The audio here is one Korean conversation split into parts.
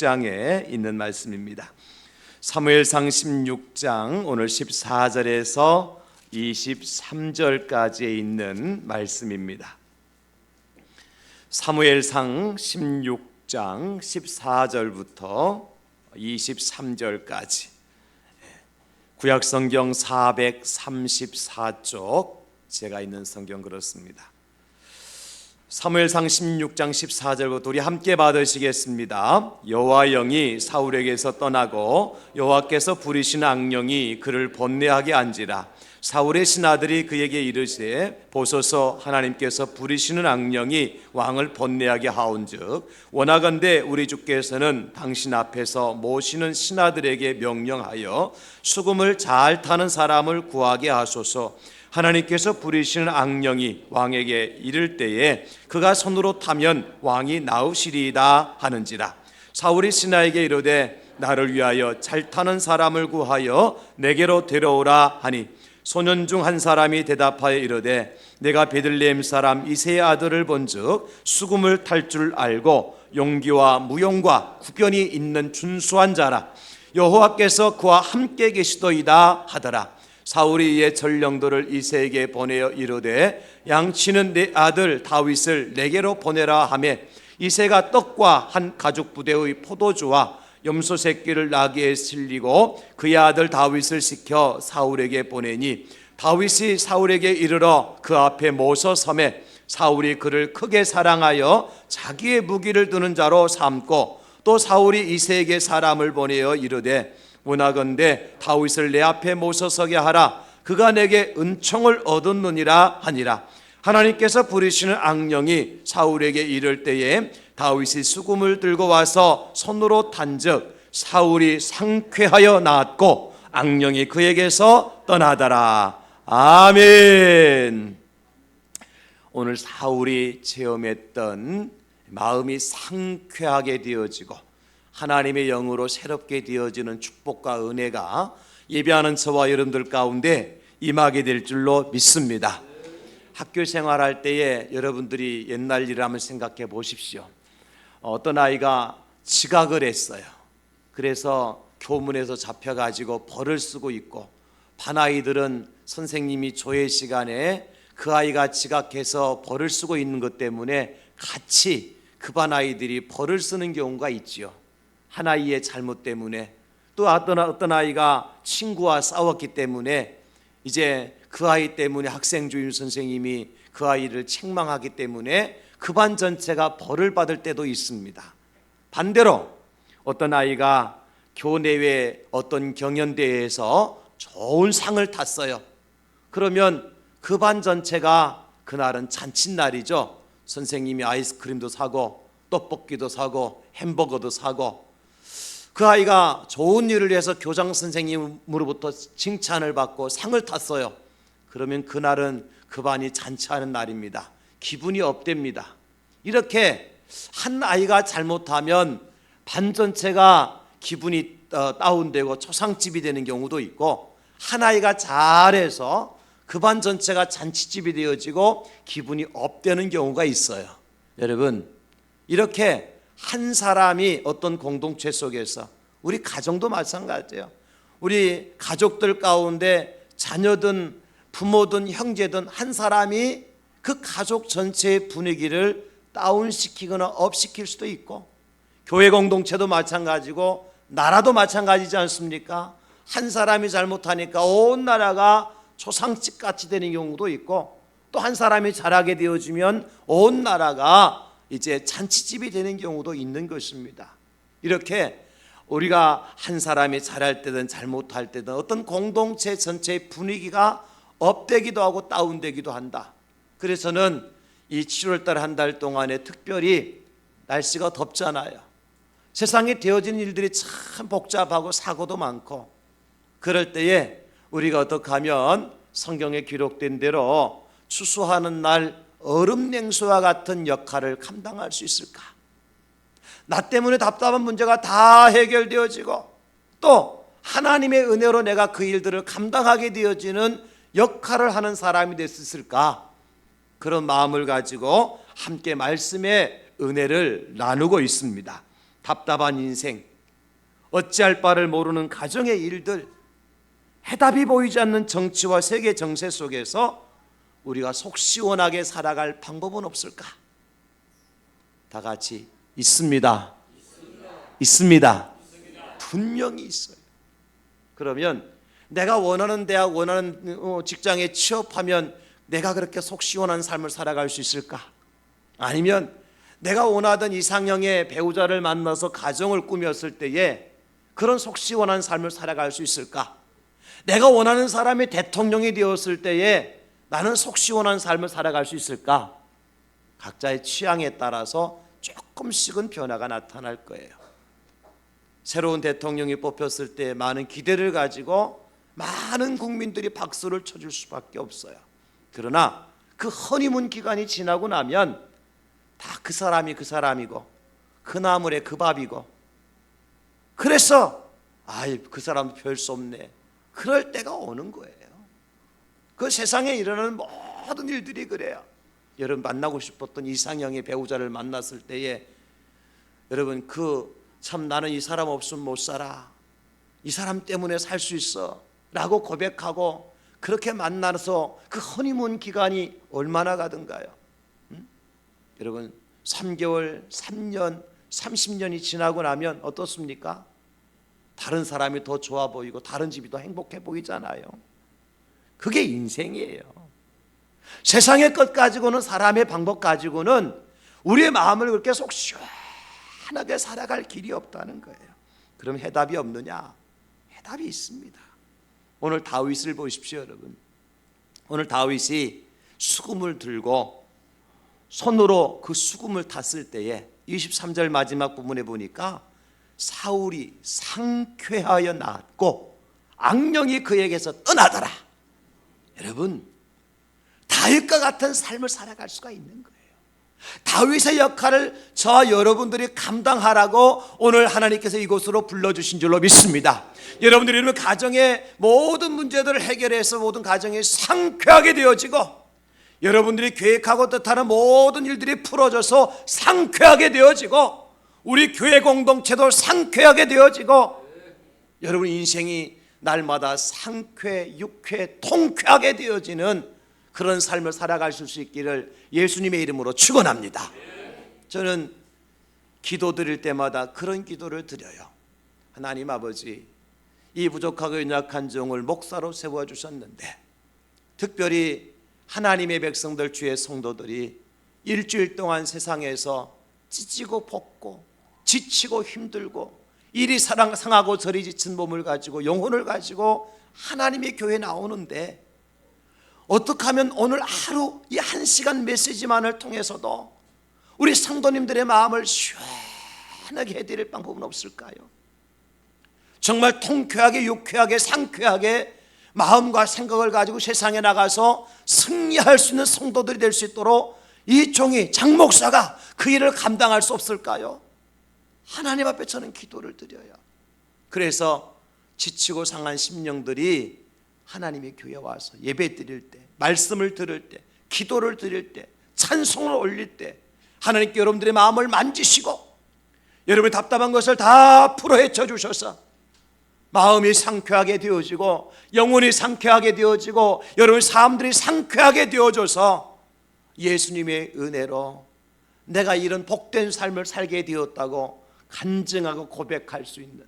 16장에 있는 말씀입니다. 사무엘상 16장 오늘 14절에서 23절까지에 있는 말씀입니다. 사무엘상 16장 14절부터 23절까지 구약성경 434쪽 제가 있는 성경 그렇습니다. 사무엘상 16장 14절부터 우리 함께 받으시겠습니다. 여호와 영이 사울에게서 떠나고 여호와께서 부리신 악령이 그를 번뇌하게 한지라. 사울의 신하들이 그에게 이르시되 보소서, 하나님께서 부리시는 악령이 왕을 번뇌하게 하온즉 원하건대 우리 주께서는 당신 앞에서 모시는 신하들에게 명령하여 수금을 잘 타는 사람을 구하게 하소서. 하나님께서 부리시는 악령이 왕에게 이를 때에 그가 손으로 타면 왕이 나으시리이다 하는지라. 사울이 신하에게 이르되 나를 위하여 잘 타는 사람을 구하여 내게로 데려오라 하니 소년 중 한 사람이 대답하여 이르되 내가 베들레헴 사람 이새의 아들을 본즉 수금을 탈 줄 알고 용기와 무용과 구견이 있는 준수한 자라. 여호와께서 그와 함께 계시도이다 하더라. 사울이 이에 전령도를 이새에게 보내어 이르되 양치는 내 아들 다윗을 내게로 보내라 하매 이새가 떡과 한 가죽 부대의 포도주와 염소 새끼를 나귀에 실리고 그의 아들 다윗을 시켜 사울에게 보내니 다윗이 사울에게 이르러 그 앞에 모서 서매 사울이 그를 크게 사랑하여 자기의 무기를 두는 자로 삼고 또 사울이 이새에게 사람을 보내어 이르되 원하건대 다윗을 내 앞에 모서서게 하라. 그가 내게 은총을 얻었느니라 하니라. 하나님께서 부리시는 악령이 사울에게 이를 때에 다윗이 수금을 들고 와서 손으로 탄즉 사울이 상쾌하여 나았고 악령이 그에게서 떠나더라. 아멘. 오늘 사울이 체험했던 마음이 상쾌하게 되어지고 하나님의 영으로 새롭게 되어지는 축복과 은혜가 예배하는 저와 여러분들 가운데 임하게 될 줄로 믿습니다. 학교 생활할 때에 여러분들이 옛날 일을 한번 생각해 보십시오. 어떤 아이가 지각을 했어요. 그래서 교문에서 잡혀가지고 벌을 쓰고 있고 반 아이들은 선생님이 조회 시간에 그 아이가 지각해서 벌을 쓰고 있는 것 때문에 같이 그 반 아이들이 벌을 쓰는 경우가 있지요. 한 아이의 잘못 때문에 또 어떤 아이가 친구와 싸웠기 때문에 이제 그 아이 때문에 학생 주임 선생님이 그 아이를 책망하기 때문에 그 반 전체가 벌을 받을 때도 있습니다. 반대로 어떤 아이가 교내외 어떤 경연대회에서 좋은 상을 탔어요. 그러면 그 반 전체가 그날은 잔칫날이죠. 선생님이 아이스크림도 사고 떡볶이도 사고 햄버거도 사고 그 아이가 좋은 일을 해서 교장 선생님으로부터 칭찬을 받고 상을 탔어요. 그러면 그날은 그 반이 잔치하는 날입니다. 기분이 업됩니다. 이렇게 한 아이가 잘못하면 반 전체가 기분이 다운되고 초상집이 되는 경우도 있고 한 아이가 잘해서 그 반 전체가 잔치집이 되어지고 기분이 업되는 경우가 있어요. 여러분, 이렇게 한 사람이 어떤 공동체 속에서 우리 가정도 마찬가지예요. 우리 가족들 가운데 자녀든 부모든 형제든 한 사람이 그 가족 전체의 분위기를 다운시키거나 업시킬 수도 있고 교회 공동체도 마찬가지고 나라도 마찬가지지 않습니까? 한 사람이 잘못하니까 온 나라가 초상집 같이 되는 경우도 있고 또 한 사람이 잘하게 되어지면 온 나라가 이제 잔치집이 되는 경우도 있는 것입니다. 이렇게 우리가 한 사람이 잘할 때든 잘못할 때든 어떤 공동체 전체의 분위기가 업되기도 하고 다운되기도 한다. 그래서는 이 7월달 한 달 동안에 특별히 날씨가 덥잖아요. 세상에 되어진 일들이 참 복잡하고 사고도 많고 그럴 때에 우리가 어떻게 하면 성경에 기록된 대로 추수하는 날 얼음 냉수와 같은 역할을 감당할 수 있을까? 나 때문에 답답한 문제가 다 해결되어지고 또 하나님의 은혜로 내가 그 일들을 감당하게 되어지는 역할을 하는 사람이 될 수 있을까? 그런 마음을 가지고 함께 말씀의 은혜를 나누고 있습니다. 답답한 인생, 어찌할 바를 모르는 가정의 일들, 해답이 보이지 않는 정치와 세계 정세 속에서 우리가 속 시원하게 살아갈 방법은 없을까? 다 같이 있습니다. 있습니다. 분명히 있어요. 그러면 내가 원하는 대학, 원하는 직장에 취업하면 내가 그렇게 속 시원한 삶을 살아갈 수 있을까? 아니면 내가 원하던 이상형의 배우자를 만나서 가정을 꾸몄을 때에 그런 속 시원한 삶을 살아갈 수 있을까? 내가 원하는 사람이 대통령이 되었을 때에 나는 속 시원한 삶을 살아갈 수 있을까? 각자의 취향에 따라서 조금씩은 변화가 나타날 거예요. 새로운 대통령이 뽑혔을 때 많은 기대를 가지고 많은 국민들이 박수를 쳐줄 수밖에 없어요. 그러나 그 허니문 기간이 지나고 나면 다 그 사람이 그 사람이고 그 나물에 그 밥이고, 그래서 아이 그 사람 별 수 없네, 그럴 때가 오는 거예요. 그 세상에 일어나는 모든 일들이 그래요. 여러분 만나고 싶었던 이상형의 배우자를 만났을 때에 여러분 참 나는 이 사람 없으면 못 살아, 이 사람 때문에 살 수 있어 라고 고백하고 그렇게 만나서 그 허니문 기간이 얼마나 가든가요? 여러분 3개월, 3년, 30년이 지나고 나면 어떻습니까? 다른 사람이 더 좋아 보이고 다른 집이 더 행복해 보이잖아요. 그게 인생이에요. 세상의 것 가지고는, 사람의 방법 가지고는 우리의 마음을 그렇게 속 시원하게 살아갈 길이 없다는 거예요. 그럼 해답이 없느냐? 해답이 있습니다. 오늘 다윗을 보십시오, 여러분. 오늘 다윗이 수금을 들고 손으로 그 수금을 탔을 때에 23절 마지막 부분에 보니까 사울이 상쾌하여 나았고 악령이 그에게서 떠나더라. 여러분, 다윗과 같은 삶을 살아갈 수가 있는 거예요. 다윗의 역할을 저와 여러분들이 감당하라고 오늘 하나님께서 이곳으로 불러주신 줄로 믿습니다. 여러분들이 이러면 가정의 모든 문제들을 해결해서 모든 가정이 상쾌하게 되어지고, 여러분들이 계획하고 뜻하는 모든 일들이 풀어져서 상쾌하게 되어지고, 우리 교회 공동체도 상쾌하게 되어지고, 여러분 인생이 날마다 상쾌, 유쾌, 통쾌하게 되어지는 그런 삶을 살아가실 수 있기를 예수님의 이름으로 축원합니다. 저는 기도 드릴 때마다 그런 기도를 드려요. 하나님 아버지, 이 부족하고 연약한 종을 목사로 세워주셨는데 특별히 하나님의 백성들, 주의 성도들이 일주일 동안 세상에서 찢고 볶고 지치고 힘들고 이리 상하고 저리 지친 몸을 가지고 영혼을 가지고 하나님의 교회에 나오는데, 어떻게 하면 오늘 하루 이 1시간 메시지만을 통해서도 우리 성도님들의 마음을 시원하게 해드릴 방법은 없을까요? 정말 통쾌하게, 유쾌하게, 상쾌하게 마음과 생각을 가지고 세상에 나가서 승리할 수 있는 성도들이 될 수 있도록 이 종이 장 목사가 그 일을 감당할 수 없을까요? 하나님 앞에 저는 기도를 드려요. 그래서 지치고 상한 심령들이 하나님의 교회에 와서 예배 드릴 때, 말씀을 들을 때, 기도를 드릴 때, 찬송을 올릴 때 하나님께 여러분들의 마음을 만지시고 여러분의 답답한 것을 다 풀어 헤쳐 주셔서 마음이 상쾌하게 되어지고 영혼이 상쾌하게 되어지고 여러분의 삶들이 상쾌하게 되어져서 예수님의 은혜로 내가 이런 복된 삶을 살게 되었다고 간증하고 고백할 수 있는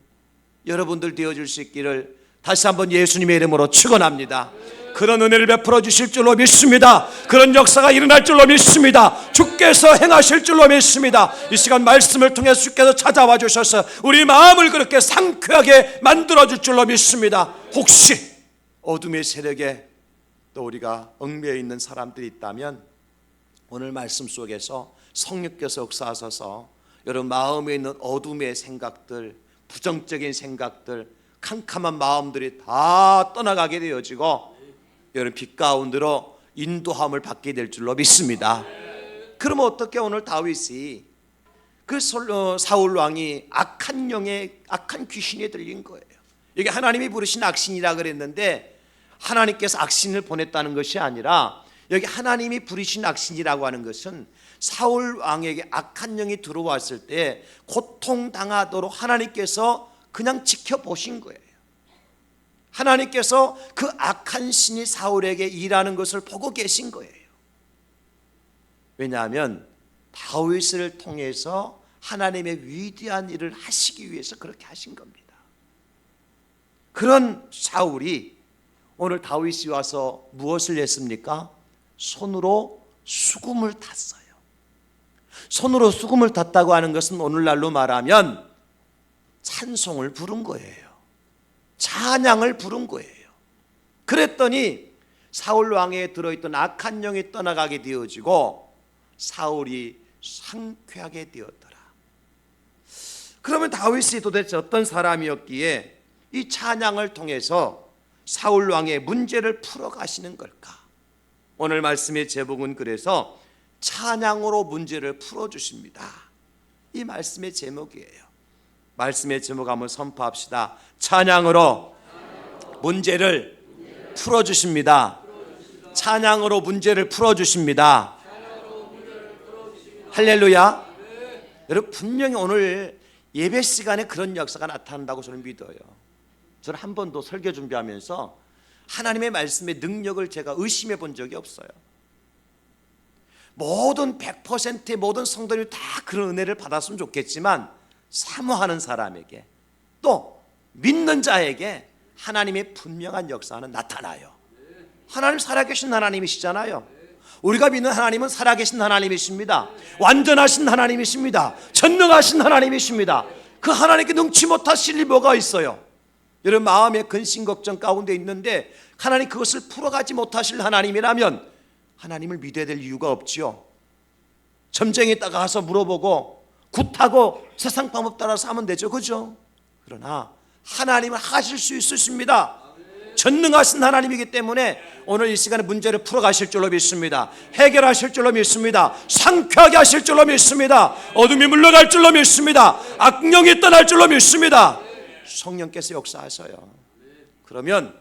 여러분들 되어줄 수 있기를 다시 한번 예수님의 이름으로 축원합니다. 그런 은혜를 베풀어 주실 줄로 믿습니다. 그런 역사가 일어날 줄로 믿습니다. 주께서 행하실 줄로 믿습니다. 이 시간 말씀을 통해 주께서 찾아와 주셔서 우리 마음을 그렇게 상쾌하게 만들어 줄 줄로 믿습니다. 혹시 어둠의 세력에 또 우리가 얽매여 있는 사람들이 있다면 오늘 말씀 속에서 성령께서 역사하셔서 여러분 마음에 있는 어둠의 생각들, 부정적인 생각들, 캄캄한 마음들이 다 떠나가게 되어지고 여러분 빛 가운데로 인도함을 받게 될 줄로 믿습니다. 그러면 어떻게 오늘 다윗이 그 사울 왕이 악한 영의 악한 귀신에 들린 거예요. 이게 하나님이 부르신 악신이라 그랬는데 하나님께서 악신을 보냈다는 것이 아니라 여기 하나님이 부르신 악신이라고 하는 것은 사울 왕에게 악한 영이 들어왔을 때 고통당하도록 하나님께서 그냥 지켜보신 거예요. 하나님께서 그 악한 신이 사울에게 일하는 것을 보고 계신 거예요. 왜냐하면 다윗을 통해서 하나님의 위대한 일을 하시기 위해서 그렇게 하신 겁니다. 그런 사울이 오늘 다윗이 와서 무엇을 했습니까? 손으로 수금을 탔어요. 손으로 수금을 탔다고 하는 것은 오늘날로 말하면 찬송을 부른 거예요. 찬양을 부른 거예요. 그랬더니 사울 왕에 들어있던 악한 영이 떠나가게 되어지고 사울이 상쾌하게 되었더라. 그러면 다윗이 도대체 어떤 사람이었기에 이 찬양을 통해서 사울 왕의 문제를 풀어가시는 걸까? 오늘 말씀의 제목은 그래서 찬양으로 문제를 풀어주십니다. 이 말씀의 제목이에요. 말씀의 제목 한번 선포합시다. 찬양으로 문제를 풀어주십니다. 찬양으로 문제를 풀어주십니다. 할렐루야. 여러분, 분명히 오늘 예배 시간에 그런 역사가 나타난다고 저는 믿어요. 저는 한 번도 설교 준비하면서 하나님의 말씀의 능력을 제가 의심해 본 적이 없어요. 모든 100%의 모든 성도들이 다 그런 은혜를 받았으면 좋겠지만 사모하는 사람에게 또 믿는 자에게 하나님의 분명한 역사는 나타나요. 하나님 살아계신 하나님이시잖아요. 우리가 믿는 하나님은 살아계신 하나님이십니다. 완전하신 하나님이십니다. 전능하신 하나님이십니다. 그 하나님께 능치 못하실 일 뭐가 있어요? 여러분 마음의 근심 걱정 가운데 있는데 하나님 그것을 풀어가지 못하실 하나님이라면 하나님을 믿어야 될 이유가 없지요. 점쟁이에다가 가서 물어보고 굿하고 세상 방법 따라서 하면 되죠. 그죠? 그러나 하나님은 하실 수 있으십니다. 전능하신 하나님이기 때문에 오늘 이 시간에 문제를 풀어가실 줄로 믿습니다. 해결하실 줄로 믿습니다. 상쾌하게 하실 줄로 믿습니다. 어둠이 물러갈 줄로 믿습니다. 악령이 떠날 줄로 믿습니다. 성령께서 역사하셔요. 그러면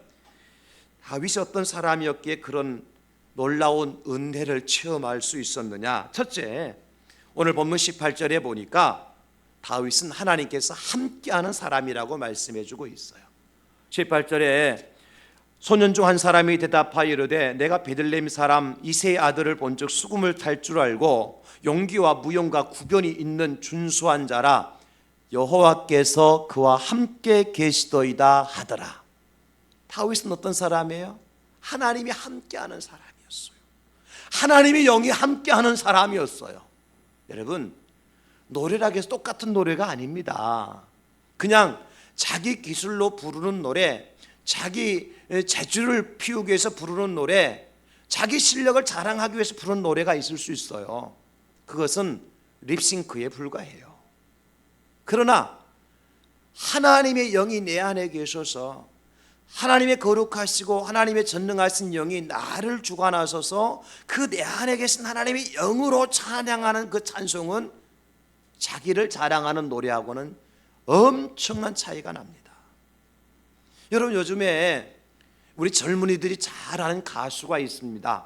다윗이 어떤 사람이었기에 그런 놀라운 은혜를 체험할 수 있었느냐? 첫째, 오늘 본문 18절에 보니까 다윗은 하나님께서 함께하는 사람이라고 말씀해주고 있어요. 18절에 소년 중 한 사람이 대답하여 이르되 내가 베들레헴 사람 이새의 아들을 본즉 수금을 탈 줄 알고 용기와 무용과 구변이 있는 준수한 자라 여호와께서 그와 함께 계시더이다 하더라. 다윗은 어떤 사람이에요? 하나님이 함께하는 사람이었어요. 하나님의 영이 함께하는 사람이었어요. 여러분, 노래라고 해서 똑같은 노래가 아닙니다. 그냥 자기 기술로 부르는 노래, 자기 재주를 피우기 위해서 부르는 노래, 자기 실력을 자랑하기 위해서 부르는 노래가 있을 수 있어요. 그것은 립싱크에 불과해요. 그러나 하나님의 영이 내 안에 계셔서 하나님의 거룩하시고 하나님의 전능하신 영이 나를 주관하셔서 그 내 안에 계신 하나님의 영으로 찬양하는 그 찬송은 자기를 자랑하는 노래하고는 엄청난 차이가 납니다. 여러분, 요즘에 우리 젊은이들이 잘 아는 가수가 있습니다.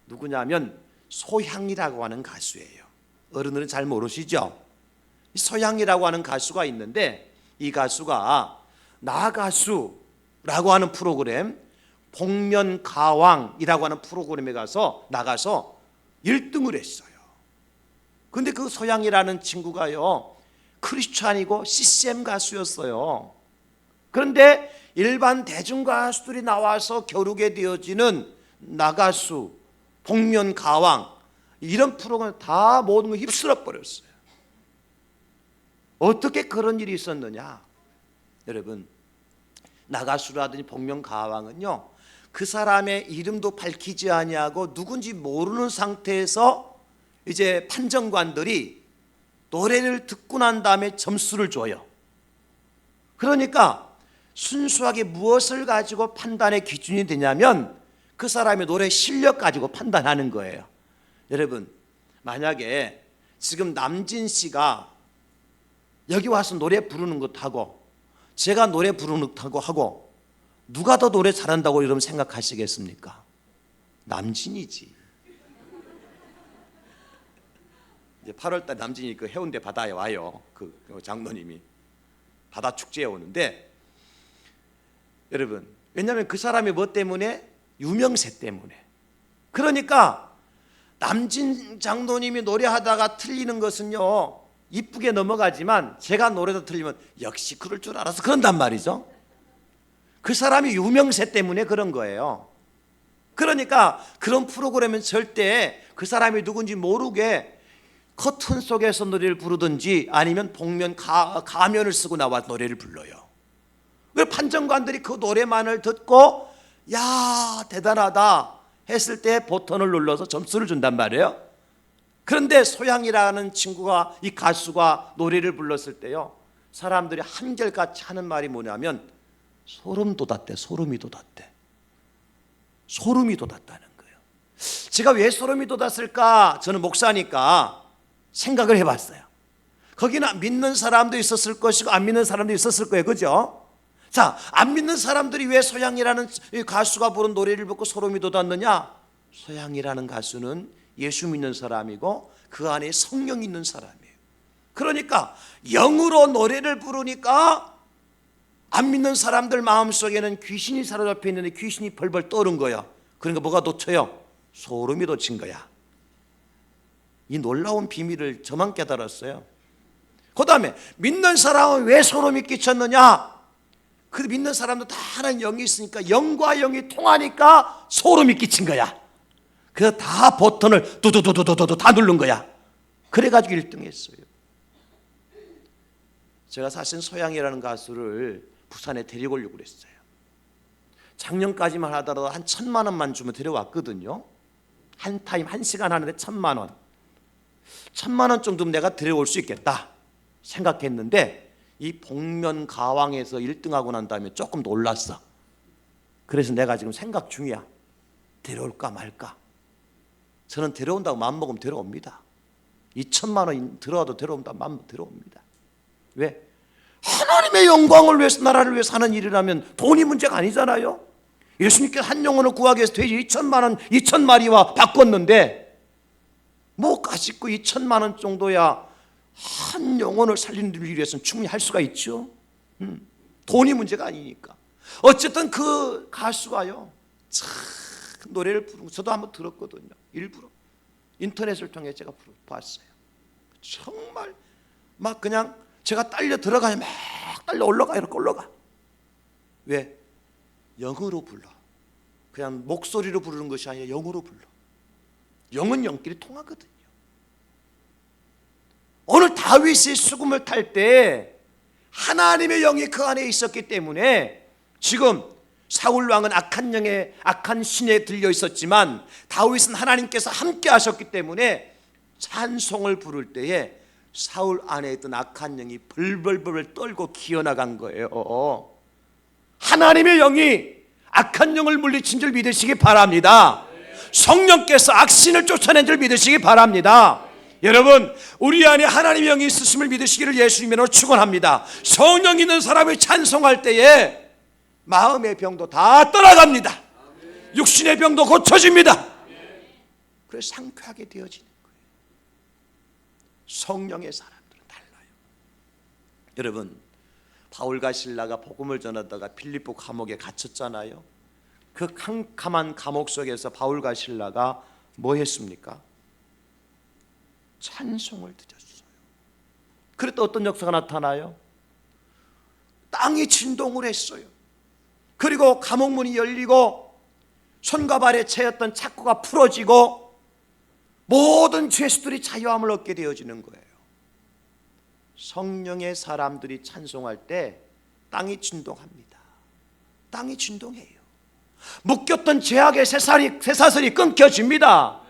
누구냐면 소향이라고 하는 가수예요. 어른들은 잘 모르시죠? 소향이라고 하는 가수가 있는데 이 가수가 나가수라고 하는 프로그램, 복면가왕이라고 하는 프로그램에 나가서 1등을 했어요. 근데 그 소향이라는 친구가요, 크리스찬이고 CCM 가수였어요. 그런데 일반 대중 가수들이 나와서 겨루게 되어지는 나가수, 복면가왕 이런 프로그램 다 모든 걸 휩쓸어 버렸어요. 어떻게 그런 일이 있었느냐? 여러분, 나가수라든지 복면가왕은요, 그 사람의 이름도 밝히지 아니하고 누군지 모르는 상태에서 이제 판정관들이 노래를 듣고 난 다음에 점수를 줘요. 그러니까 순수하게 무엇을 가지고 판단의 기준이 되냐면 그 사람의 노래 실력 가지고 판단하는 거예요. 여러분, 만약에 지금 남진 씨가 여기 와서 노래 부르는 것하고 제가 노래 부르는 것하고 하고 누가 더 노래 잘한다고 여러분 생각하시겠습니까? 남진이지. 이제 8월달 남진이 그 해운대 바다에 와요. 그 장로님이 바다 축제에 오는데, 여러분, 왜냐하면 그 사람이 뭐 때문에? 유명세 때문에. 그러니까 남진 장로님이 노래하다가 틀리는 것은요, 이쁘게 넘어가지만 제가 노래도 틀리면 역시 그럴 줄 알아서 그런단 말이죠. 그 사람이 유명세 때문에 그런 거예요. 그러니까 그런 프로그램은 절대 그 사람이 누군지 모르게 커튼 속에서 노래를 부르든지 아니면 복면 가면을 쓰고 나와 노래를 불러요. 그 판정관들이 그 노래만을 듣고 야 대단하다 했을 때 버튼을 눌러서 점수를 준단 말이에요. 그런데 소양이라는 친구가, 이 가수가 노래를 불렀을 때요, 사람들이 한결같이 하는 말이 뭐냐면 소름 돋았대. 소름이 돋았대. 소름이 돋았다는 거예요. 제가 왜 소름이 돋았을까? 저는 목사니까 생각을 해봤어요. 거기는 믿는 사람도 있었을 것이고 안 믿는 사람도 있었을 거예요. 그죠? 자, 안 믿는 사람들이 왜 소양이라는 가수가 부른 노래를 듣고 소름이 돋았느냐? 소양이라는 가수는 예수 믿는 사람이고 그 안에 성령이 있는 사람이에요. 그러니까 영으로 노래를 부르니까 안 믿는 사람들 마음속에는 귀신이 사로잡혀 있는데 귀신이 벌벌 떠오른 거야. 그러니까 뭐가 돋쳐요? 소름이 돋친 거야. 이 놀라운 비밀을 저만 깨달았어요. 그 다음에 믿는 사람은 왜 소름이 끼쳤느냐? 그 믿는 사람도 다 하나님 영이 있으니까 영과 영이 통하니까 소름이 끼친 거야. 그래서 다 버튼을 두두두두두두 다 누른 거야. 그래가지고 1등 했어요. 제가 사실 소양이라는 가수를 부산에 데리고 오려고 그랬어요. 작년까지만 하더라도 한 1,000만 원만 주면 데려왔거든요. 한 타임 1시간 하는데 1,000만 원. 1,000만 원 정도면 내가 데려올 수 있겠다 생각했는데 이 복면 가왕에서 1등하고 난 다음에 조금 놀랐어. 그래서 내가 지금 생각 중이야. 데려올까 말까. 저는 데려온다고 마음먹으면 데려옵니다. 2,000만 원 들어와도 데려온다고 마음 데려옵니다. 왜? 하나님의 영광을 위해서, 나라를 위해서 하는 일이라면 돈이 문제가 아니잖아요. 예수님께서 한 영혼을 구하기 위해서 돼지 2,000만 원, 2,000마리와 바꿨는데 뭐 가짓고 2,000만 원 정도야 한 영혼을 살리는 일을 위해서는 충분히 할 수가 있죠. 돈이 문제가 아니니까. 어쨌든 그 가수가요, 참 노래를 부르고 저도 한번 들었거든요. 일부러 인터넷을 통해 제가 봤어요. 정말 막 그냥 제가 딸려 들어가야 막 딸려 올라가, 이렇게 올라가. 왜? 영으로 불러. 그냥 목소리로 부르는 것이 아니라 영으로 불러. 영은 영끼리 통하거든요. 오늘 다윗이 수금을 탈 때 하나님의 영이 그 안에 있었기 때문에 지금 사울 왕은 악한 신에 들려 있었지만 다윗은 하나님께서 함께 하셨기 때문에 찬송을 부를 때에 사울 안에 있던 악한 영이 벌벌벌 떨고 기어나간 거예요. 하나님의 영이 악한 영을 물리친 줄 믿으시기 바랍니다. 성령께서 악신을 쫓아낸 줄 믿으시기 바랍니다. 여러분, 우리 안에 하나님의 영이 있으심을 믿으시기를 예수님으로 축원합니다. 성령 있는 사람이 찬송할 때에 마음의 병도 다 떠나갑니다. 육신의 병도 고쳐집니다. 그래서 상쾌하게 되어지는 거예요. 성령의 사람들은 달라요. 여러분, 바울과 실라가 복음을 전하다가 필리포 감옥에 갇혔잖아요. 그 캄캄한 감옥 속에서 바울과 실라가 뭐 했습니까? 찬송을 드렸어요. 그랬더니 어떤 역사가 나타나요? 땅이 진동을 했어요. 그리고 감옥문이 열리고 손과 발에 채였던 착고가 풀어지고 모든 죄수들이 자유함을 얻게 되어지는 거예요. 성령의 사람들이 찬송할 때 땅이 진동합니다. 땅이 진동해요. 묶였던 죄악의 쇠사슬이 끊겨집니다.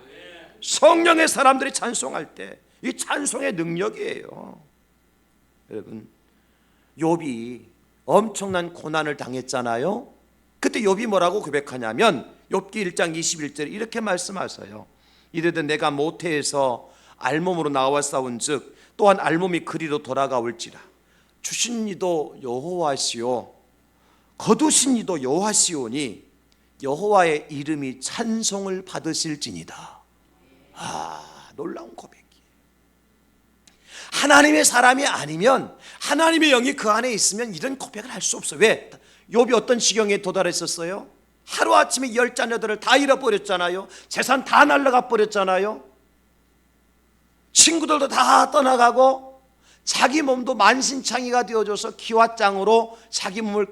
성령의 사람들이 찬송할 때 이 찬송의 능력이에요. 여러분, 욥이 엄청난 고난을 당했잖아요. 그때 욥이 뭐라고 고백하냐면 욥기 1장 21절에 이렇게 말씀하세요. 이르되 내가 모태에서 알몸으로 나와 싸운즉 또한 알몸이 그리로 돌아가올지라. 주신 이도 여호와시오 거두신 이도 여호와시오니 여호와의 이름이 찬송을 받으실지니다. 놀라운 고백이에요. 하나님의 사람이 아니면, 하나님의 영이 그 안에 있으면 이런 고백을 할 수 없어요. 왜? 욥이 어떤 지경에 도달했었어요? 하루아침에 10자녀들을 다 잃어버렸잖아요. 재산 다 날라가 버렸잖아요. 친구들도 다 떠나가고 자기 몸도 만신창이가 되어져서 기와장으로 자기 몸을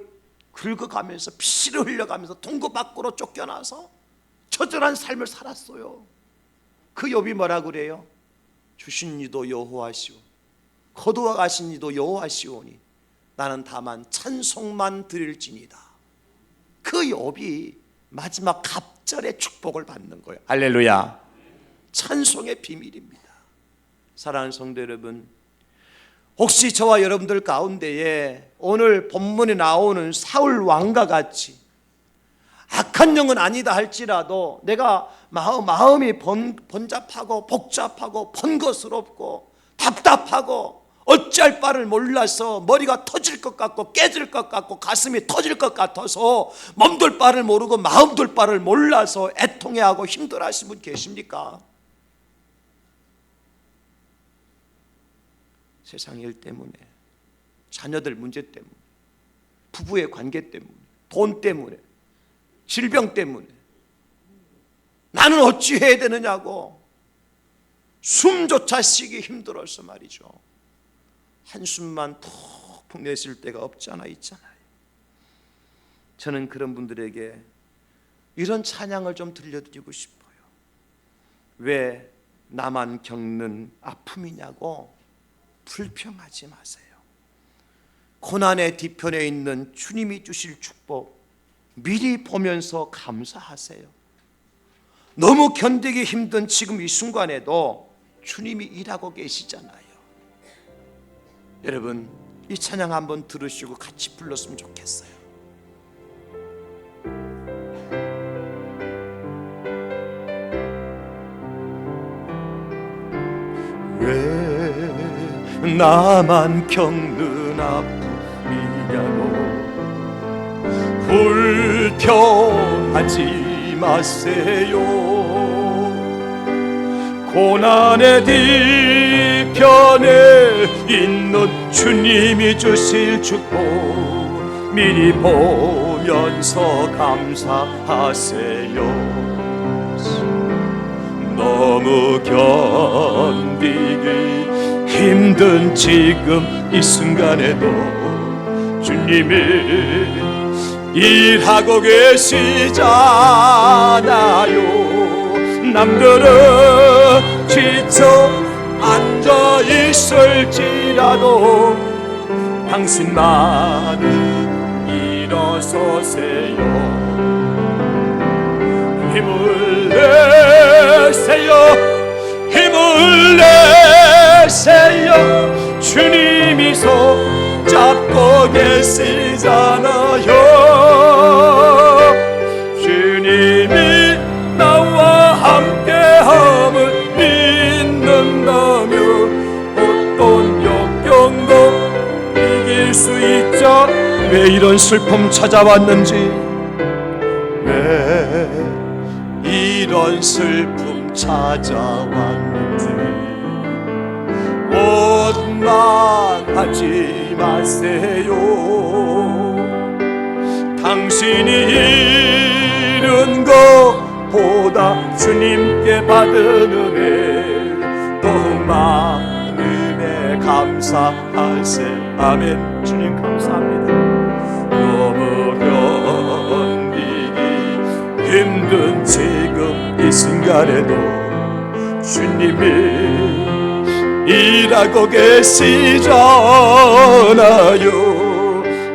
긁어가면서 피를 흘려가면서 동거 밖으로 쫓겨나서 처절한 삶을 살았어요. 그 욥이 뭐라 그래요? 주신 이도 여호와시오, 거두어 가신 이도 여호와시오니 나는 다만 찬송만 드릴지니다. 그 욥이 마지막 갑절의 축복을 받는 거예요. 할렐루야. 찬송의 비밀입니다. 사랑하는 성도 여러분, 혹시 저와 여러분들 가운데에 오늘 본문에 나오는 사울 왕과 같이 악한 영은 아니다 할지라도 내가 마음이 번잡하고 복잡하고 번거스럽고 답답하고 어찌할 바를 몰라서 머리가 터질 것 같고 깨질 것 같고 가슴이 터질 것 같아서 몸둘 바를 모르고 마음둘 바를 몰라서 애통해하고 힘들어하시는 분 계십니까? 세상 일 때문에, 자녀들 문제 때문에, 부부의 관계 때문에, 돈 때문에, 질병 때문에 나는 어찌 해야 되느냐고 숨조차 쉬기 힘들어서 말이죠. 한숨만 푹푹 내쉴 때가 없지 않아 있잖아요. 저는 그런 분들에게 이런 찬양을 좀 들려드리고 싶어요. 왜 나만 겪는 아픔이냐고 불평하지 마세요. 고난의 뒤편에 있는 주님이 주실 축복 미리 보면서 감사하세요. 너무 견디기 힘든 지금 이 순간에도 주님이 일하고 계시잖아요. 여러분, 이 찬양 한번 들으시고 같이 불렀으면 좋겠어요. 왜 나만 겪는 아픔이냐고 불평하지 마세요. 고난의 뒤편에 있는 주님이 주실 축복 미리 보면서 감사하세요. 너무 견디기 힘든 지금 이 순간에도 주님이 일하고 계시잖아요. 남들은 지쳐 앉아 있을지라도 당신만은 일어서세요. 힘을 내세요. 힘을 내세요. 주님이 손 잡고 계시잖아요. 주님이 나와 함께함을 믿는다면 어떤 역경도 이길 수 있죠. 왜 이런 슬픔 찾아왔는지, 왜 이런 슬픔 찾아왔는지 원망하지 마세요. 당신이 잃은 것보다 주님께 받은 은혜 더욱 많은 은혜 감사하세요. 아멘. 주님 감사합니다. 너무 견디기 힘든 지금 이 순간에도 주님이 일하고 계시잖아요.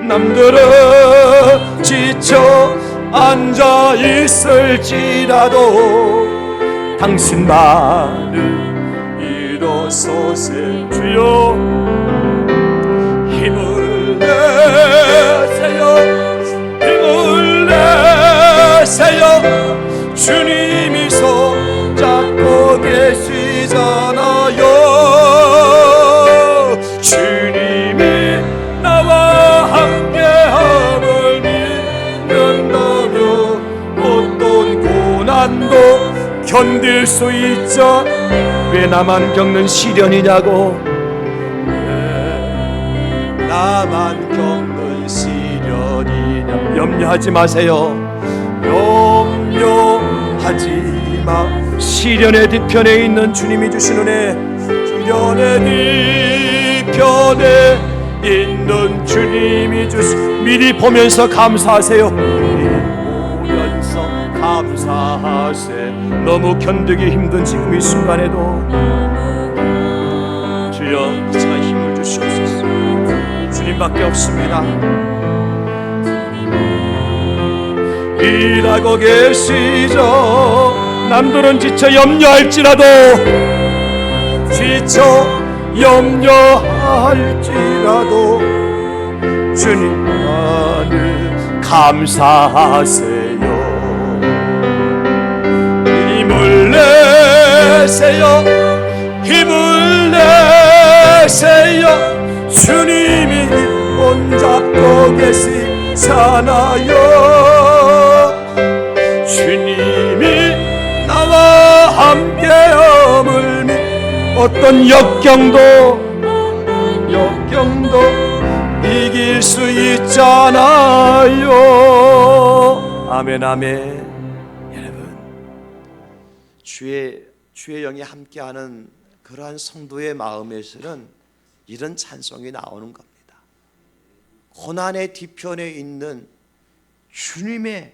남들은 지쳐 앉아 있을지라도 당신만은 일어서세요. 주여 힘을 내세요. 힘을 내세요. 주님이 손잡고 계시잖아요. 주님이 나와 함께함을 믿는다면 어떤 고난도 견딜 수 있죠. 왜 나만 겪는 시련이냐고 나만 겪는 시련이냐. 염려하지 마세요. 염려하지 마. 시련의 뒤편에 있는 주님이 주신 은혜, 시련의 뒤편에 있는 주님이 주신, 미리 보면서 감사하세요. 미리 보면서 감사하세. 너무 견디기 힘든 지금 이 순간에도 주여 차 힘을 주시옵소서. 주님밖에 없습니다. 일하고 계시죠. 남들은 지쳐 염려할지라도, 지쳐 염려할지라도 주님만을 감사하세요. 힘을 내세요. 힘을 내세요. 주님이 손잡고 계시잖아요. 주님이 나와 함께함을 어떤 역경도 이길 수 있잖아요. 아멘, 아멘. 여러분, 주의 영이 함께하는 그러한 성도의 마음에서는 이런 찬송이 나오는 겁니다. 고난의 뒤편에 있는 주님의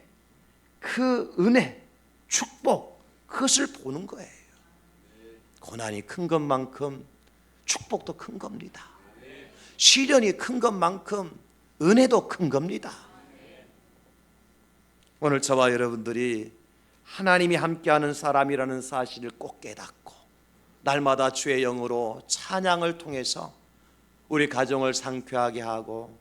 그 은혜, 축복, 그것을 보는 거예요. 고난이 큰 것만큼 축복도 큰 겁니다. 시련이 큰 것만큼 은혜도 큰 겁니다. 오늘 저와 여러분들이 하나님이 함께하는 사람이라는 사실을 꼭 깨닫고 날마다 주의 영으로 찬양을 통해서 우리 가정을 상쾌하게 하고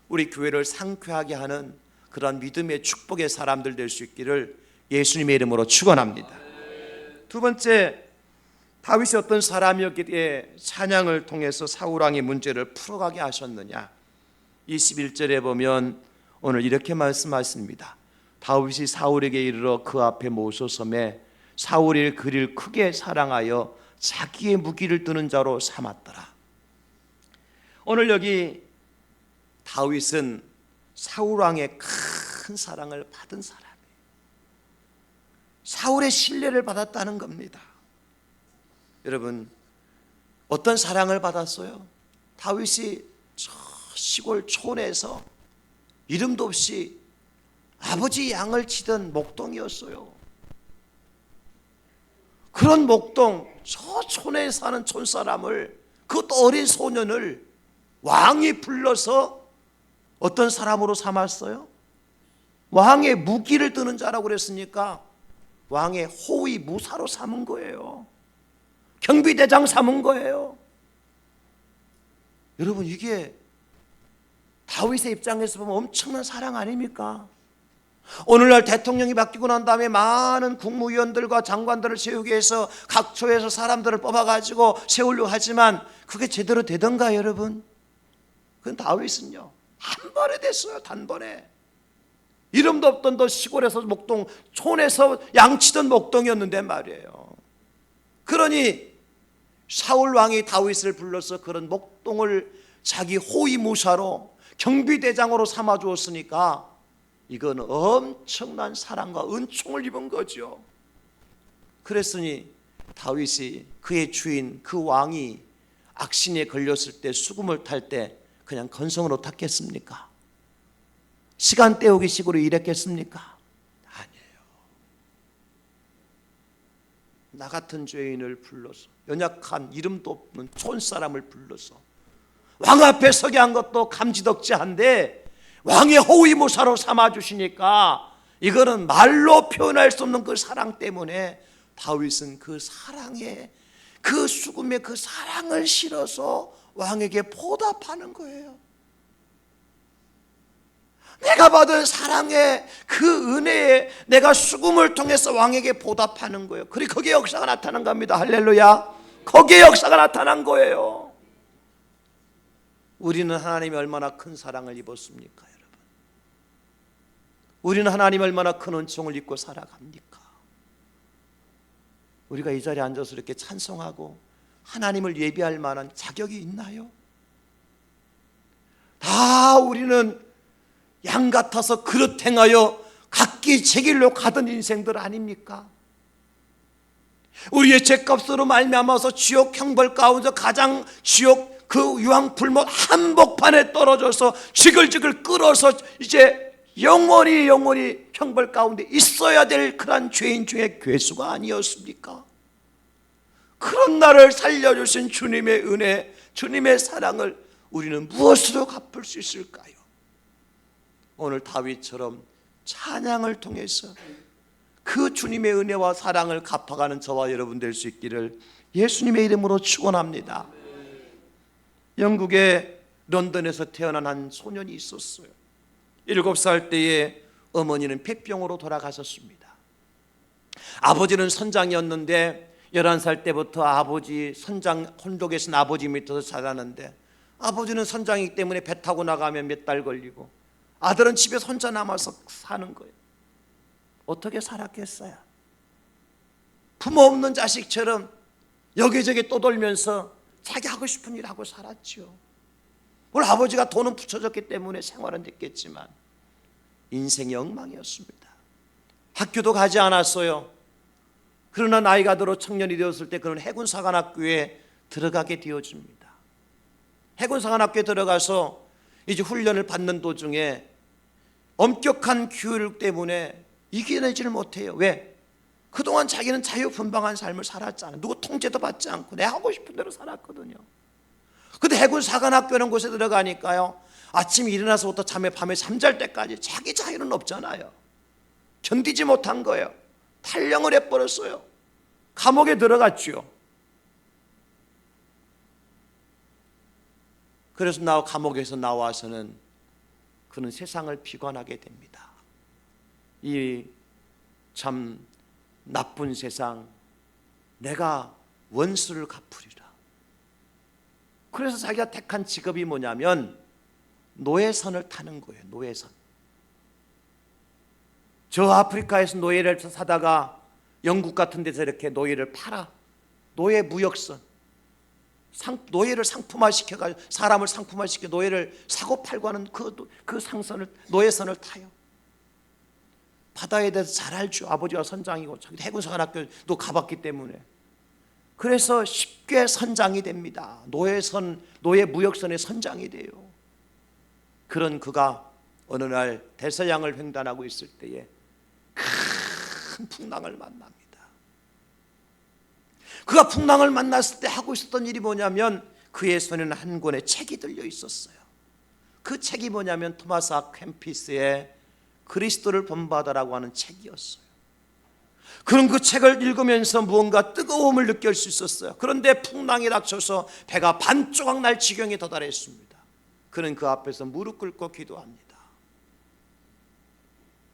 우리 교회를 상쾌하게 하는 그런 믿음의 축복의 사람들 될 수 있기를 예수님의 이름으로 축원합니다. 두 번째, 다윗이 어떤 사람이었기에 찬양을 통해서 사울왕의 문제를 풀어가게 하셨느냐. 21절에 보면 오늘 이렇게 말씀하십니다. 다윗이 사울에게 이르러 그 앞에 모서섬에 사울이 그를 크게 사랑하여 자기의 무기를 드는 자로 삼았더라. 오늘 여기 다윗은 사울왕의 큰 사랑을 받은 사람이에요. 사울의 신뢰를 받았다는 겁니다. 여러분, 어떤 사랑을 받았어요? 다윗이 저 시골 촌에서 이름도 없이 아버지 양을 치던 목동이었어요. 그런 목동, 저 촌에 사는 촌사람을, 그것도 어린 소년을 왕이 불러서 어떤 사람으로 삼았어요? 왕의 무기를 드는 자라고 그랬으니까 왕의 호위 무사로 삼은 거예요. 경비대장 삼은 거예요. 여러분, 이게 다윗의 입장에서 보면 엄청난 사랑 아닙니까? 오늘날 대통령이 바뀌고 난 다음에 많은 국무위원들과 장관들을 세우기 위해서 각 초에서 사람들을 뽑아가지고 세우려고 하지만 그게 제대로 되던가 여러분? 그건 다윗은요 한 번에 됐어요. 단번에. 이름도 없던 또 시골에서 목동, 촌에서 양치던 목동이었는데 말이에요. 그러니 사울 왕이 다윗을 불러서 그런 목동을 자기 호위무사로 경비대장으로 삼아 주었으니까 이건 엄청난 사랑과 은총을 입은 거죠. 그랬으니 다윗이 그의 주인 그 왕이 악신에 걸렸을 때 수금을 탈 때 그냥 건성으로 탔겠습니까? 시간 때우기 식으로 일했겠습니까? 아니에요. 나 같은 죄인을 불러서, 연약한 이름도 없는 촌사람을 불러서 왕 앞에 서게 한 것도 감지덕지한데 왕의 호위무사로 삼아주시니까 이거는 말로 표현할 수 없는 그 사랑 때문에 다윗은 그 사랑에, 그 수금에 그 사랑을 실어서 왕에게 보답하는 거예요. 내가 받은 사랑에, 그 은혜에 내가 수금을 통해서 왕에게 보답하는 거예요. 그리고 거기에 역사가 나타난 겁니다. 할렐루야. 거기에 역사가 나타난 거예요. 우리는 하나님이 얼마나 큰 사랑을 입었습니까, 여러분? 우리는 하나님이 얼마나 큰 은총을 입고 살아갑니까? 우리가 이 자리에 앉아서 이렇게 찬송하고 하나님을 예배할 만한 자격이 있나요? 다 우리는 양 같아서 그릇 행하여 각기 제 길로 가던 인생들 아닙니까? 우리의 죄값으로 말미암아서 지옥 형벌 가운데 가장 지옥 그 유황불못 한복판에 떨어져서 지글지글 끓어서 이제 영원히 형벌 가운데 있어야 될 그런 죄인 중에 괴수가 아니었습니까? 그런 나를 살려주신 주님의 은혜, 주님의 사랑을 우리는 무엇으로 갚을 수 있을까요? 오늘 다윗처럼 찬양을 통해서 그 주님의 은혜와 사랑을 갚아가는 저와 여러분 될 수 있기를 예수님의 이름으로 축원합니다. 영국의 런던에서 태어난 한 소년이 있었어요. 7살 때에 어머니는 폐병으로 돌아가셨습니다. 아버지는 선장이었는데 11살 때부터 아버지 선장 혼독에서 아버지 밑에서 자라는데, 아버지는 선장이기 때문에 배 타고 나가면 몇 달 걸리고 아들은 집에서 혼자 남아서 사는 거예요. 어떻게 살았겠어요? 부모 없는 자식처럼 여기저기 떠돌면서 자기 하고 싶은 일 하고 살았죠. 물론 아버지가 돈은 붙여줬기 때문에 생활은 됐겠지만 인생이 엉망이었습니다. 학교도 가지 않았어요. 그러나 나이가 들어 청년이 되었을 때 그는 해군사관학교에 들어가게 되어집니다. 해군사관학교에 들어가서 이제 훈련을 받는 도중에 엄격한 교육 때문에 이겨내지를 못해요. 왜? 그동안 자기는 자유분방한 삶을 살았잖아요. 누구 통제도 받지 않고 내 하고 싶은 대로 살았거든요. 근데 해군사관학교라는 곳에 들어가니까요, 아침에 일어나서부터 밤에 잠잘 때까지 자기 자유는 없잖아요. 견디지 못한 거예요. 탈영을 해버렸어요. 감옥에 들어갔죠. 그래서 감옥에서 나와서는 그는 세상을 비관하게 됩니다. 이 참 나쁜 세상, 내가 원수를 갚으리라. 그래서 자기가 택한 직업이 뭐냐면 노예선을 타는 거예요. 노예선. 저 아프리카에서 노예를 사다가 영국 같은 데서 이렇게 노예를 팔아. 노예 무역선. 노예를 상품화시켜가지고 사람을 상품화시켜 노예를 사고 팔고 하는 그 상선을, 노예선을 타요. 바다에 대해서 잘 알죠. 아버지가 선장이고 해군사관학교도 가봤기 때문에. 그래서 쉽게 선장이 됩니다. 노예 무역선의 선장이 돼요. 그런 그가 어느 날 대서양을 횡단하고 있을 때에 큰 풍랑을 만납니다. 그가 풍랑을 만났을 때 하고 있었던 일이 뭐냐면 그의 손에는 한 권의 책이 들려 있었어요. 그 책이 뭐냐면 토마스 아 켐피스의 그리스도를 본받아라고 하는 책이었어요. 그런 그 책을 읽으면서 무언가 뜨거움을 느낄 수 있었어요. 그런데 풍랑이 닥쳐서 배가 반조각 날 지경에 도달했습니다. 그는 그 앞에서 무릎 꿇고 기도합니다.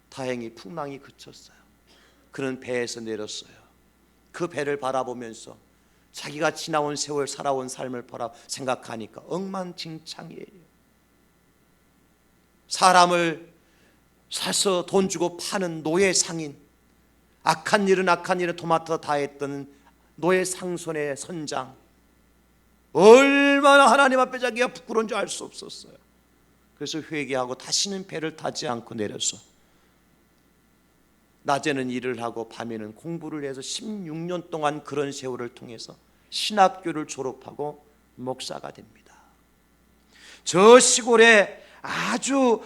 다행히 풍랑이 그쳤어요. 그는 배에서 내렸어요. 그 배를 바라보면서 자기가 지나온 세월 살아온 삶을 생각하니까 엉망진창이에요. 사람을 사서 돈 주고 파는 노예 상인, 악한 일은 토마토 다 했던 노예 상손의 선장, 얼마나 하나님 앞에 자기가 부끄러운 줄 알 수 없었어요. 그래서 회개하고 다시는 배를 타지 않고 내려서 낮에는 일을 하고 밤에는 공부를 해서 16년 동안 그런 세월을 통해서 신학교를 졸업하고 목사가 됩니다. 저 시골에 아주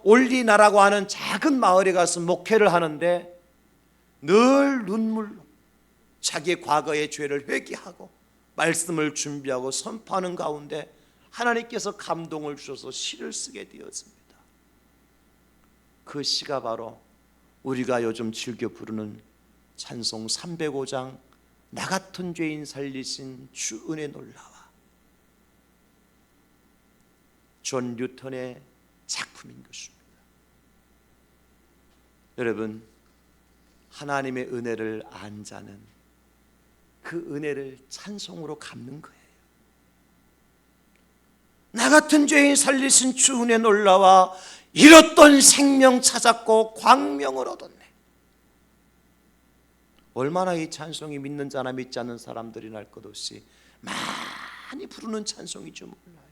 올리나라고 하는 작은 마을에 가서 목회를 하는데 늘 눈물로 자기의 과거의 죄를 회개하고 말씀을 준비하고 선포하는 가운데 하나님께서 감동을 주셔서 시를 쓰게 되었습니다. 그 시가 바로 우리가 요즘 즐겨 부르는 찬송 305장 나 같은 죄인 살리신 주 은혜 놀라와, 존 뉴턴의 작품인 것입니다. 여러분, 하나님의 은혜를 안 자는 그 은혜를 찬송으로 갚는 거예요. 나 같은 죄인 살리신 주 은혜 놀라와 잃었던 생명 찾았고 광명을 얻었네. 얼마나 이 찬송이 믿는 자나 믿지 않는 사람들이 날 것 없이 많이 부르는 찬송이죠 몰라요.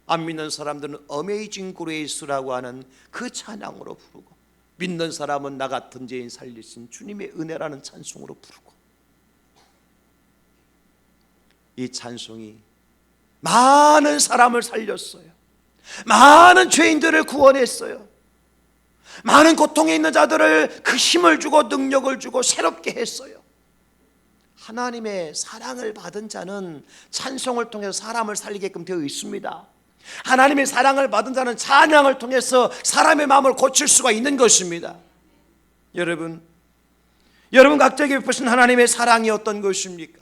안 믿는 사람들은 어메이징 그레이스라고 하는 그 찬양으로 부르고, 믿는 사람은 나 같은 죄인 살리신 주님의 은혜라는 찬송으로 부르고, 이 찬송이 많은 사람을 살렸어요. 많은 죄인들을 구원했어요. 많은 고통에 있는 자들을 그 힘을 주고 능력을 주고 새롭게 했어요. 하나님의 사랑을 받은 자는 찬송을 통해서 사람을 살리게끔 되어 있습니다. 하나님의 사랑을 받은 자는 찬양을 통해서 사람의 마음을 고칠 수가 있는 것입니다. 여러분 각자에게 베푸신 하나님의 사랑이 어떤 것입니까?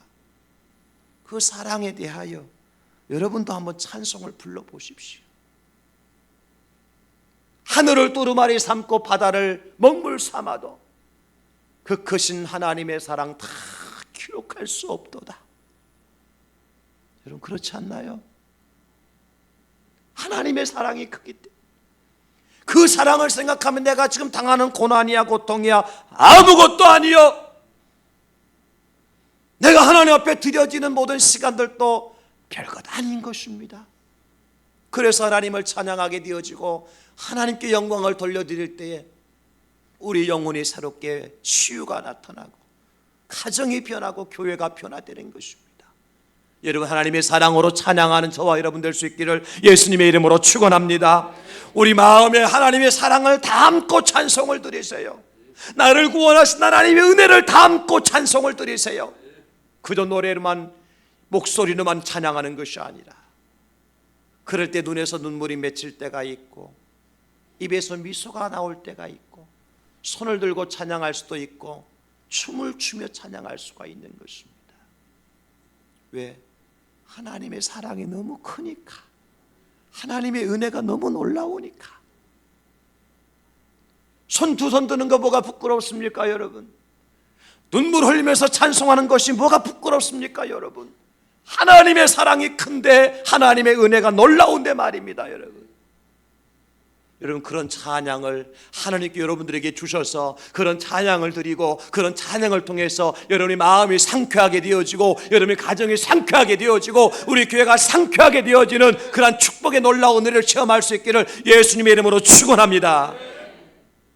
그 사랑에 대하여 여러분도 한번 찬송을 불러보십시오. 하늘을 두루마리 삼고 바다를 먹물 삼아도 그 크신 하나님의 사랑 다 기록할 수 없도다. 여러분 그렇지 않나요? 하나님의 사랑이 크기 때문에 그 사랑을 생각하면 내가 지금 당하는 고난이야 고통이야 아무것도 아니요, 내가 하나님 앞에 드려지는 모든 시간들도 별것 아닌 것입니다. 그래서 하나님을 찬양하게 되어지고 하나님께 영광을 돌려드릴 때에 우리 영혼이 새롭게 치유가 나타나고 가정이 변하고 교회가 변화되는 것입니다. 여러분 하나님의 사랑으로 찬양하는 저와 여러분 될 수 있기를 예수님의 이름으로 축원합니다. 우리 마음에 하나님의 사랑을 담고 찬송을 드리세요. 나를 구원하신 하나님의 은혜를 담고 찬송을 드리세요. 그저 노래로만 목소리로만 찬양하는 것이 아니라 그럴 때 눈에서 눈물이 맺힐 때가 있고 입에서 미소가 나올 때가 있고 손을 들고 찬양할 수도 있고 춤을 추며 찬양할 수가 있는 것입니다. 왜? 하나님의 사랑이 너무 크니까, 하나님의 은혜가 너무 놀라우니까. 손 두 손 드는 거 뭐가 부끄럽습니까 여러분? 눈물 흘리면서 찬송하는 것이 뭐가 부끄럽습니까 여러분? 하나님의 사랑이 큰데 하나님의 은혜가 놀라운데 말입니다 여러분. 여러분 그런 찬양을 하나님께 여러분들에게 주셔서 그런 찬양을 드리고 그런 찬양을 통해서 여러분의 마음이 상쾌하게 되어지고 여러분의 가정이 상쾌하게 되어지고 우리 교회가 상쾌하게 되어지는 그런 축복의 놀라운 은혜를 체험할 수 있기를 예수님의 이름으로 축원합니다.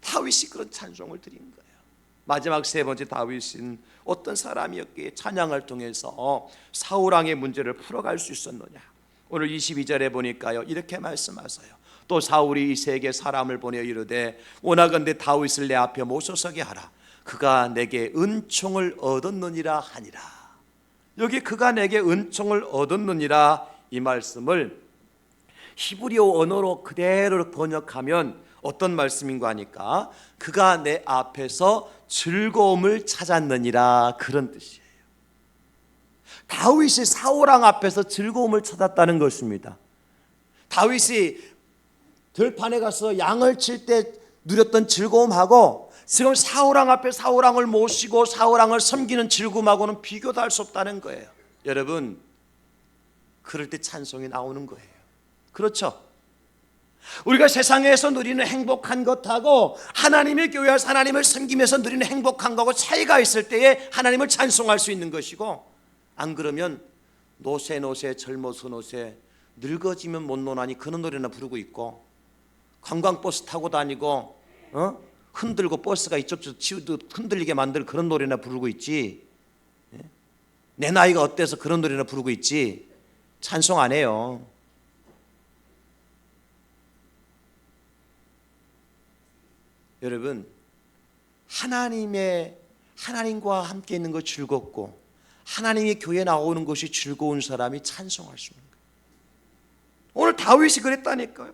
다윗이 그런 찬송을 드린 거예요. 마지막 세 번째 다윗은 어떤 사람이었기에 찬양을 통해서 사울왕의 문제를 풀어갈 수 있었느냐. 오늘 22절에 보니까요 이렇게 말씀하세요. 또 사울이 이새에게 사람을 보내 이르되 원하건대 다윗을 내 앞에 모셔서게 하라. 그가 내게 은총을 얻었느니라 하니라. 여기 그가 내게 은총을 얻었느니라 이 말씀을 히브리어 언어로 그대로 번역하면 어떤 말씀인가 하니까 그가 내 앞에서 즐거움을 찾았느니라 그런 뜻이에요. 다윗이 사울왕 앞에서 즐거움을 찾았다는 것입니다. 다윗이 들판에 가서 양을 칠 때 누렸던 즐거움하고 지금 사울왕 앞에 사울왕을 모시고 사울왕을 섬기는 즐거움하고는 비교도 할 수 없다는 거예요. 여러분 그럴 때 찬송이 나오는 거예요. 그렇죠? 우리가 세상에서 누리는 행복한 것하고 하나님의 교회에서 하나님을 섬기면서 누리는 행복한 것하고 차이가 있을 때에 하나님을 찬송할 수 있는 것이고, 안 그러면 노새 젊어서 노새 늙어지면 못 노나니 그런 노래나 부르고 있고, 관광버스 타고 다니고 흔들고 버스가 이쪽저쪽 치우도 흔들리게 만들 그런 노래나 부르고 있지, 내 나이가 어때서 그런 노래나 부르고 있지 찬송 안 해요. 여러분 하나님과 함께 있는 거 즐겁고 하나님의 교회에 나오는 것이 즐거운 사람이 찬송할 수 있는 거예요. 오늘 다윗이 그랬다니까요.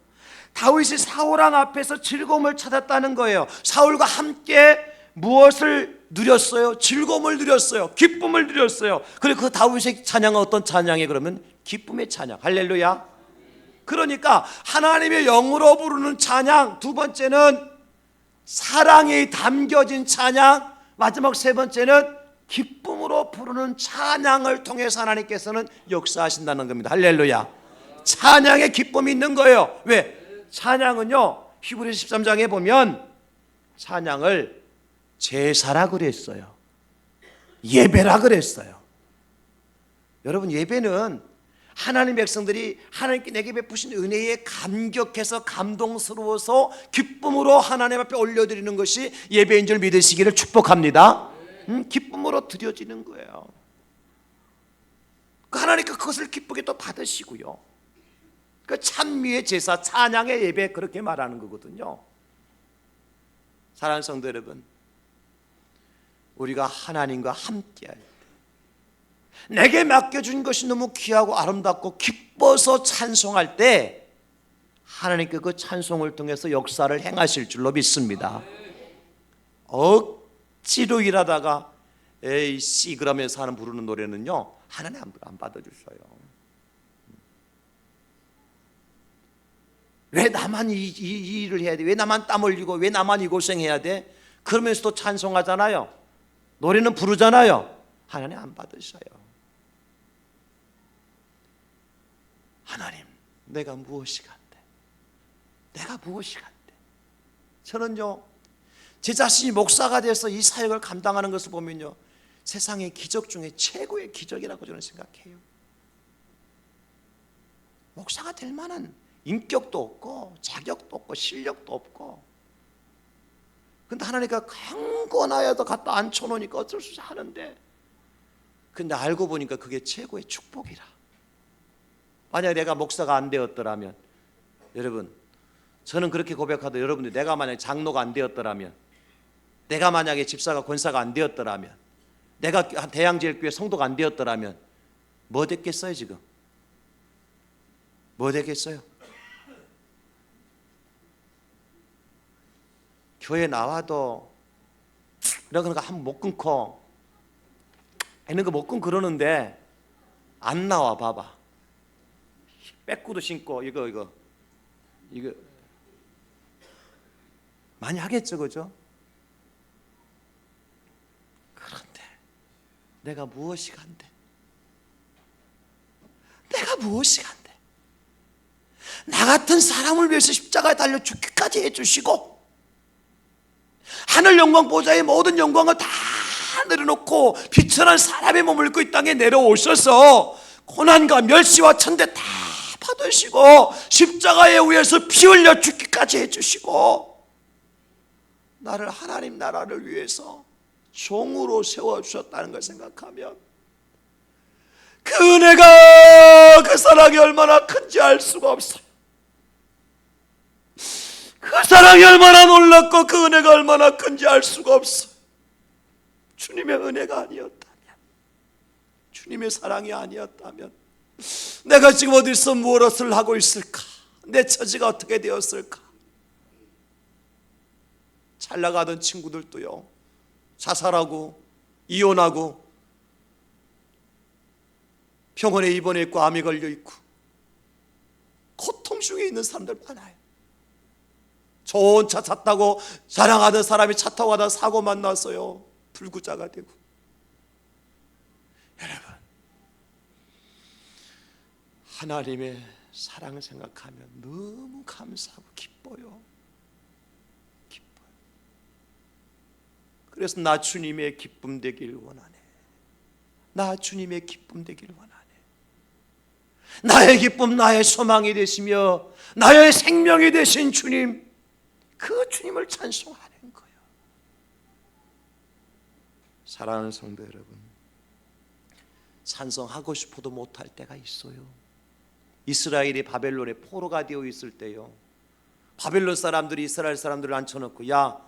다윗이 사울왕 앞에서 즐거움을 찾았다는 거예요. 사울과 함께 무엇을 누렸어요? 즐거움을 누렸어요. 기쁨을 누렸어요. 그리고 그 다윗의 찬양은 어떤 찬양이에요? 그러면 기쁨의 찬양. 할렐루야. 그러니까 하나님의 영으로 부르는 찬양, 두 번째는 사랑이 담겨진 찬양, 마지막 세 번째는 기쁨으로 부르는 찬양을 통해서 하나님께서는 역사하신다는 겁니다. 할렐루야. 찬양에 기쁨이 있는 거예요. 왜? 찬양은요 히브리서 13장에 보면 찬양을 제사라 그랬어요. 예배라 그랬어요. 여러분 예배는 하나님 백성들이 하나님께 내게 베푸신 은혜에 감격해서 감동스러워서 기쁨으로 하나님 앞에 올려드리는 것이 예배인 줄 믿으시기를 축복합니다. 기쁨으로 드려지는 거예요. 하나님께 그것을 기쁘게 또 받으시고요. 그 찬미의 제사, 찬양의 예배, 그렇게 말하는 거거든요. 사랑하는 성도 여러분, 우리가 하나님과 함께할 때 내게 맡겨준 것이 너무 귀하고 아름답고 기뻐서 찬송할 때 하나님께 그 찬송을 통해서 역사를 행하실 줄로 믿습니다. 억지로 일하다가 에이씨 그러면서 하는 부르는 노래는요, 하나님 안 받아주셔요. 왜 나만 이 일을 해야 돼? 왜 나만 땀 흘리고 왜 나만 이 고생해야 돼? 그러면서도 찬송하잖아요. 노래는 부르잖아요. 하나님 안 받으셔요. 하나님, 내가 무엇이 간대? 내가 무엇이 간대? 저는요, 제 자신이 목사가 돼서 이 사역을 감당하는 것을 보면요, 세상의 기적 중에 최고의 기적이라고 저는 생각해요. 목사가 될 만한 인격도 없고 자격도 없고 실력도 없고, 근데 하나님께서 강권하여도 갖다 앉혀놓으니까 어쩔 수 없이 하는데, 근데 알고 보니까 그게 최고의 축복이라. 만약에 내가 목사가 안 되었더라면, 여러분, 저는 그렇게 고백하도 여러분들, 내가 만약에 장로가 안 되었더라면, 내가 만약에 집사가 권사가 안 되었더라면, 내가 대양제일교회 성도가 안 되었더라면 뭐 됐겠어요? 지금 뭐 되겠어요? 교회 나와도 이런 거 한번 못 끊고 이런 거 못 끊고 그러는데 안 나와. 봐봐, 빼꾸도 신고 이거 많이 하겠죠, 그죠? 그런데 내가 무엇이 간대? 내가 무엇이 간대? 나 같은 사람을 위해서 십자가에 달려 죽기까지 해주시고, 하늘 영광 보좌의 모든 영광을 다 내려놓고 비천한 사람의 몸을 입고 이 땅에 내려오셔서 고난과 멸시와 천대 다 받으시고 십자가에 위해서 피 흘려 죽기까지 해주시고, 나를 하나님 나라를 위해서 종으로 세워주셨다는 걸 생각하면 그 은혜가, 그 사랑이 얼마나 큰지 알 수가 없어요. 그 사랑이 얼마나 놀랍고 그 은혜가 얼마나 큰지 알 수가 없어요. 주님의 은혜가 아니었다면, 주님의 사랑이 아니었다면 내가 지금 어디서 무엇을 하고 있을까? 내 처지가 어떻게 되었을까? 잘 나가던 친구들도요, 자살하고 이혼하고 병원에 입원해 있고 암에 걸려 있고 고통 중에 있는 사람들 많아요. 좋은 차 탔다고 자랑하던 사람이 차 타고 가다 사고 만났어요. 불구자가 되고. 여러분, 하나님의 사랑을 생각하면 너무 감사하고 기뻐요. 기뻐요. 그래서 나 주님의 기쁨 되길 원하네. 나 주님의 기쁨 되길 원하네. 나의 기쁨, 나의 소망이 되시며 나의 생명이 되신 주님, 그 주님을 찬송하는 거예요. 사랑하는 성도 여러분, 찬송하고 싶어도 못할 때가 있어요. 이스라엘이 바벨론에 포로가 되어 있을 때요, 바벨론 사람들이 이스라엘 사람들을 앉혀놓고, 야,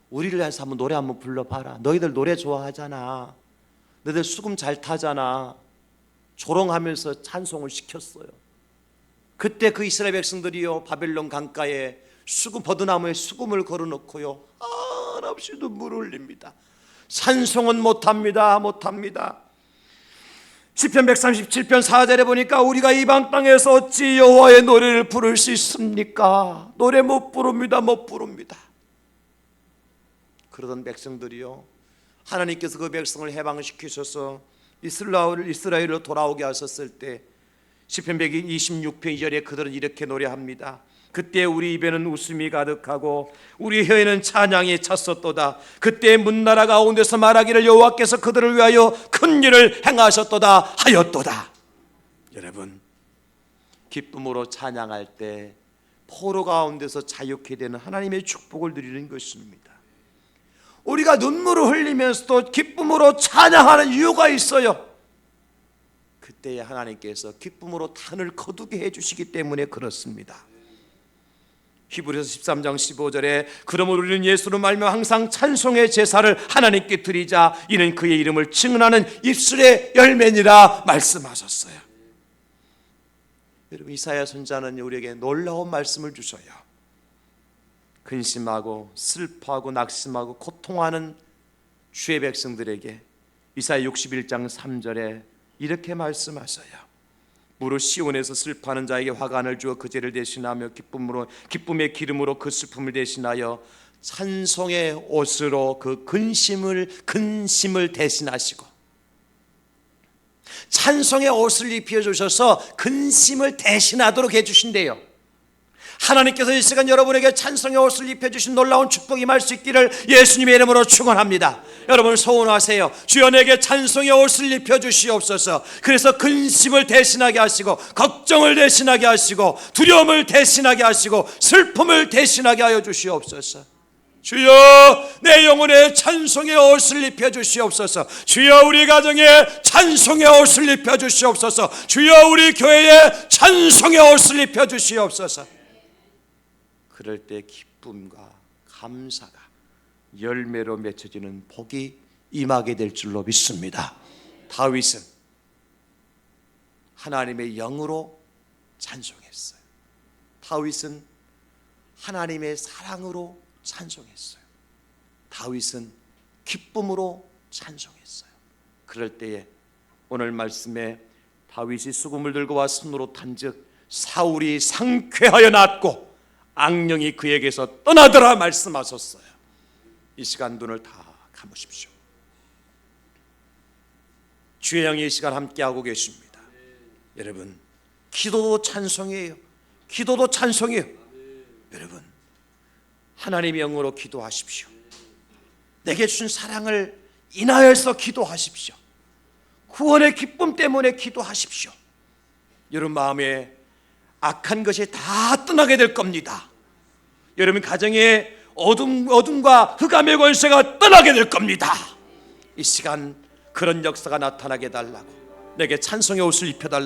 우리를 위해서 한번 노래 한번 불러봐라. 너희들 노래 좋아하잖아. 너희들 수금 잘 타잖아. 조롱하면서 찬송을 시켰어요. 그때 그 이스라엘 백성들이요, 바벨론 강가에 수금, 버드나무에 수금을 걸어놓고요, 한없이 눈물을 흘립니다. 찬송은 못합니다. 못합니다. 시편 137편 4절에 보니까 우리가 이방 땅에서 어찌 여호와의 노래를 부를 수 있습니까? 노래 못 부릅니다. 못 부릅니다. 그러던 백성들이요, 하나님께서 그 백성을 해방시키셔서 이스라엘로 돌아오게 하셨을 때 시편 126편 2절에 그들은 이렇게 노래합니다. 그때 우리 입에는 웃음이 가득하고 우리 혀에는 찬양이 찼었도다. 그때 문나라 가운데서 말하기를 여호와께서 그들을 위하여 큰 일을 행하셨도다 하였도다. 여러분, 기쁨으로 찬양할 때 포로 가운데서 자유케 되는 하나님의 축복을 누리는 것입니다. 우리가 눈물을 흘리면서도 기쁨으로 찬양하는 이유가 있어요. 그때에 하나님께서 기쁨으로 탄을 거두게 해주시기 때문에 그렇습니다. 히브리서 13장 15절에 그러므로 우리는 예수로 말미암아 항상 찬송의 제사를 하나님께 드리자 이는 그의 이름을 증언하는 입술의 열매니라 말씀하셨어요. 여러분, 이사야 선지자는 우리에게 놀라운 말씀을 주셔요. 근심하고 슬퍼하고 낙심하고 고통하는 주의 백성들에게 이사야 61장 3절에 이렇게 말씀하셔요. 무릇 시온에서 슬퍼하는 자에게 화관을 주어 그 죄를 대신하며 기쁨의 기름으로 그 슬픔을 대신하여 찬송의 옷으로 그 근심을 대신하시고, 찬송의 옷을 입혀주셔서 근심을 대신하도록 해주신대요. 하나님께서 이 시간 여러분에게 찬송의 옷을 입혀주신 놀라운 축복이 임할 수 있기를 예수님의 이름으로 축원합니다. 여러분 소원하세요. 주여 내게 찬송의 옷을 입혀주시옵소서. 그래서 근심을 대신하게 하시고, 걱정을 대신하게 하시고, 두려움을 대신하게 하시고, 슬픔을 대신하게 하여 주시옵소서. 주여 내 영혼에 찬송의 옷을 입혀주시옵소서. 주여 우리 가정에 찬송의 옷을 입혀주시옵소서. 주여 우리 교회에 찬송의 옷을 입혀주시옵소서. 그럴 때 기쁨과 감사가 열매로 맺혀지는 복이 임하게 될 줄로 믿습니다. 다윗은 하나님의 영으로 찬송했어요. 다윗은 하나님의 사랑으로 찬송했어요. 다윗은 기쁨으로 찬송했어요. 그럴 때에 오늘 말씀에 다윗이 수금을 들고 와 손으로 탄즉 사울이 상쾌하여 낫고 악령이 그에게서 떠나더라 말씀하셨어요. 이 시간 눈을 다 감으십시오. 주의 영이 이 시간 함께하고 계십니다. 여러분, 기도도 찬송이에요. 기도도 찬송이에요. 여러분, 하나님의 영으로 기도하십시오. 내게 주신 사랑을 인하여서 기도하십시오. 구원의 기쁨 때문에 기도하십시오. 여러분 마음에 악한 것이 다 떠나게 될 겁니다. 여러분 가정에 어둠과 흑암의 권세가 떠나게 될 겁니다. 이 시간 그런 역사가 나타나게 달라고, 내게 찬송의 옷을 입혀달라고